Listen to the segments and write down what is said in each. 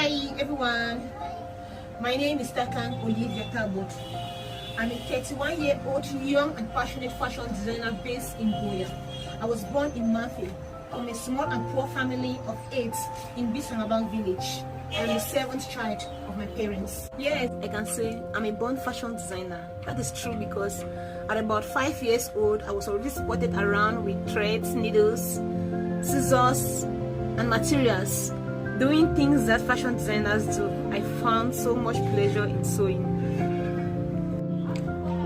Hi everyone, my name is Takang Olivia Tabot. I'm a 31-year-old young and passionate fashion designer based in Goya. I was born in Mafe from a small and poor family of 8 in Bisanabang village. I'm the 7th child of my parents. Yes, I can say I'm a born fashion designer. That is true because at about 5 years old, I was already spotted around with threads, needles, scissors, and materials. Doing things that fashion designers do, I found so much pleasure in sewing.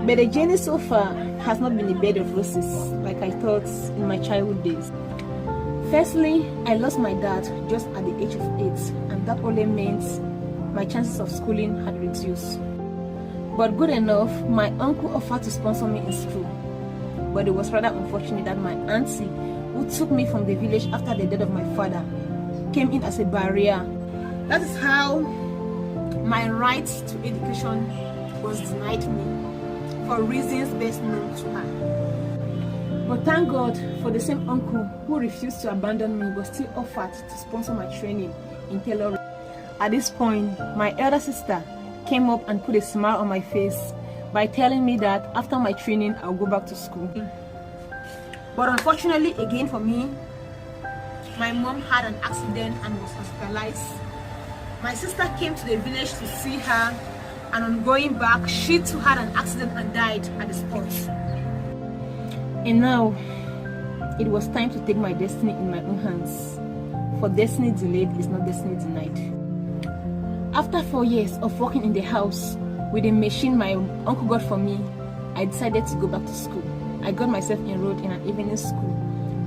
But the journey so far has not been a bed of roses like I thought in my childhood days. Firstly, I lost my dad just at the age of 8, and that only meant my chances of schooling had reduced. But good enough, my uncle offered to sponsor me in school. But it was rather unfortunate that my auntie, who took me from the village after the death of my father, came in as a barrier. That is how my right to education was denied me for reasons best known to her. But thank God for the same uncle who refused to abandon me but still offered to sponsor my training in tailoring. At this point, my elder sister came up and put a smile on my face by telling me that after my training, I'll go back to school. But unfortunately, again for me, my mom had an accident and was hospitalized. My sister came to the village to see her, and on going back, she too had an accident and died at the spot. And now, it was time to take my destiny in my own hands. For destiny delayed is not destiny denied. After 4 years of working in the house with a machine my uncle got for me, I decided to go back to school. I got myself enrolled in an evening school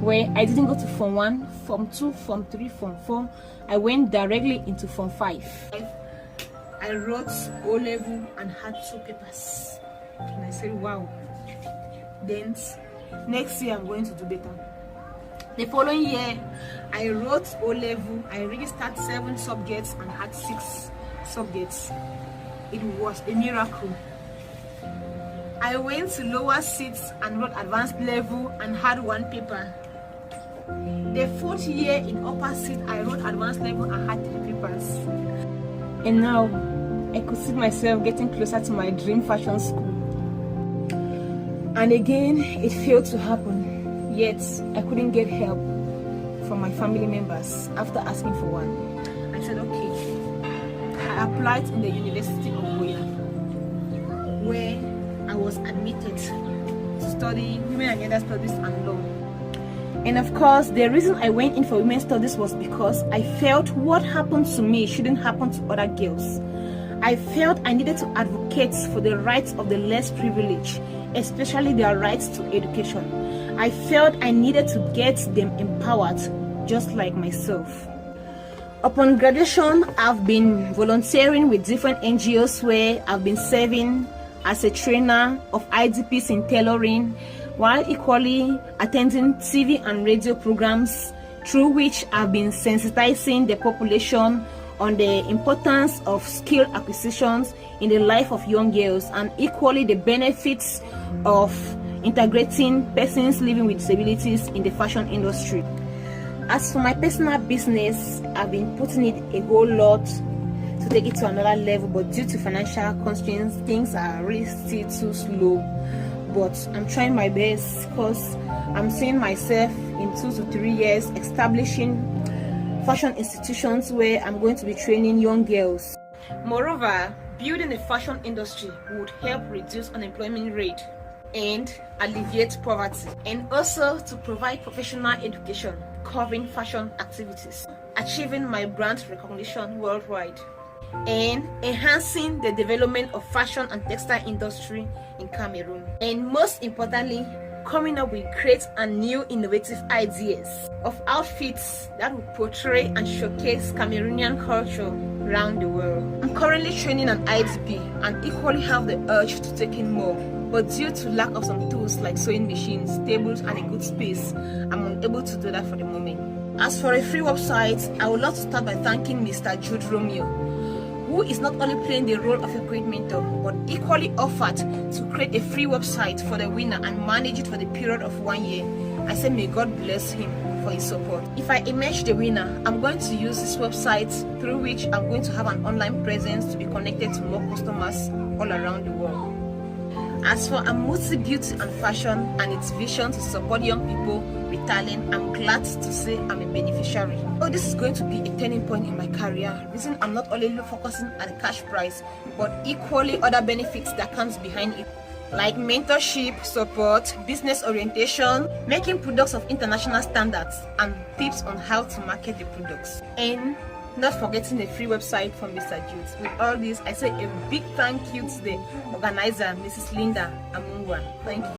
where I didn't go to Form 1, Form 2, Form 3, Form 4. I went directly into Form 5. I wrote O-level and had 2 papers. And I said, wow. Then next year I'm going to do better. The following year, I wrote O-level. I registered 7 subjects and had 6 subjects. It was a miracle. I went to lower seats and wrote advanced level and had 1 paper. The 4th year in upper seat, I wrote advanced level and had 3 papers. And now, I could see myself getting closer to my dream fashion school. And again, it failed to happen. Yet, I couldn't get help from my family members after asking for one. I said, okay. I applied in the University of Goya, where I was admitted to study Women and Gender Studies and Law. And of course, the reason I went in for Women's Studies was because I felt what happened to me shouldn't happen to other girls. I felt I needed to advocate for the rights of the less privileged, especially their rights to education. I felt I needed to get them empowered, just like myself. Upon graduation, I've been volunteering with different NGOs where I've been serving as a trainer of IDPs in tailoring, while equally attending TV and radio programs through which I've been sensitizing the population on the importance of skill acquisitions in the life of young girls, and equally the benefits of integrating persons living with disabilities in the fashion industry. As for my personal business, I've been putting it a whole lot to take it to another level, but due to financial constraints, things are really still too slow. But I'm trying my best because I'm seeing myself in 2 to 3 years establishing fashion institutions where I'm going to be training young girls. Moreover, building a fashion industry would help reduce unemployment rate and alleviate poverty, and also to provide professional education covering fashion activities, achieving my brand recognition worldwide, and enhancing the development of fashion and textile industry in Cameroon. And most importantly, coming up with great and new innovative ideas of outfits that will portray and showcase Cameroonian culture around the world. I'm currently training an IDP and equally have the urge to take in more, but due to lack of some tools like sewing machines, tables, and a good space, I'm unable to do that for the moment. As for a free website, I would love to start by thanking Mr. Jude, who is not only playing the role of a great mentor, but equally offered to create a free website for the winner and manage it for the period of 1 year. I say may God bless him for his support. If I emerge the winner, I'm going to use this website through which I'm going to have an online presence to be connected to more customers all around the world. As for Amusie Beauty and Fashion and its vision to support young people with talent, I'm glad to say I'm a beneficiary. Oh, this is going to be a turning point in my career. Reason I'm not only focusing on the cash prize, but equally other benefits that comes behind it, like mentorship, support, business orientation, making products of international standards, and tips on how to market the products. And not forgetting a free website from Mr. Jude. With all this, I say a big thank you to the organizer, Mrs. Linda Amungwa. Thank you.